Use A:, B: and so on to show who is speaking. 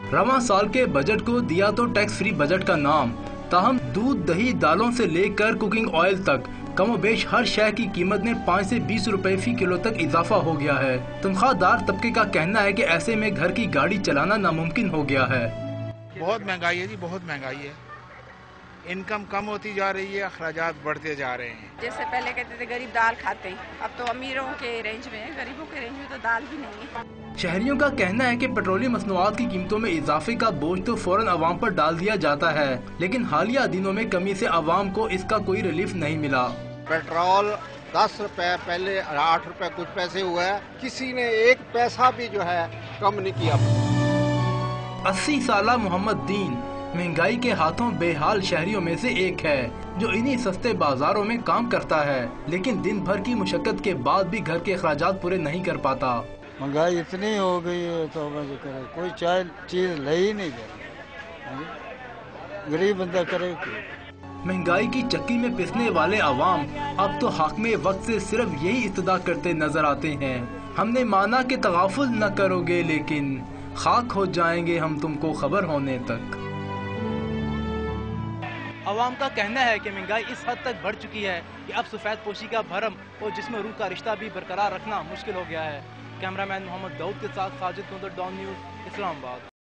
A: रवां साल के बजट को दिया तो टैक्स फ्री बजट का नाम, ताहम दूध, दही, दालों से लेकर कुकिंग ऑयल तक कमोबेश हर शय की कीमत में 5 से 20 रुपए फी किलो तक इजाफा हो गया है। तनख्वाहदार तबके का कहना है कि ऐसे में घर की गाड़ी चलाना नामुमकिन हो गया है।
B: बहुत महंगाई है जी, बहुत महंगाई है। इनकम कम होती जा रही है, अखराजात बढ़ते जा रहे हैं।
C: जैसे पहले कहते थे गरीब दाल खाते हैं, अब तो अमीरों के रेंज में है, गरीबों के रेंज में तो दाल भी नहीं है।
A: शहरियों का कहना है कि पेट्रोलियम मसनूआत की कीमतों में इजाफे का बोझ तो फौरन अवाम पर डाल दिया जाता है, लेकिन हालिया दिनों में कमी से अवाम को इसका कोई रिलीफ नहीं मिला।
D: पेट्रोल 10 रुपए पहले 8 रुपए कुछ पैसे हुआ है, किसी ने एक पैसा भी जो है कम नहीं किया।
A: 80 साला मोहम्मद दीन महंगाई के हाथों बेहाल शहरियों में से एक है, जो इन्हीं सस्ते बाजारों में काम करता है, लेकिन दिन भर की मुशक्कत के बाद भी घर के अखराजात पूरे नहीं कर पाता।
E: महंगाई इतनी हो गई है तो करे कोई चाय चीज ले ही नहीं जा, गरीब बंदा करे।
A: महंगाई की चक्की में पिसने वाले अवाम अब तो हाकिम वक्त से सिर्फ यही इस्तदा करते नजर आते हैं, हमने माना कि तगाफुल न करोगे लेकिन खाक हो जाएंगे हम तुमको खबर होने तक। अवाम का कहना है कि महंगाई इस हद तक बढ़ चुकी है कि अब सफेद पोशी का भरम और जिस्म रूह का रिश्ता भी बरकरार रखना मुश्किल हो गया है। कैमरामैन मोहम्मद दाऊद के साथ साजिद कुंदर, डॉन न्यूज़, इस्लामाबाद।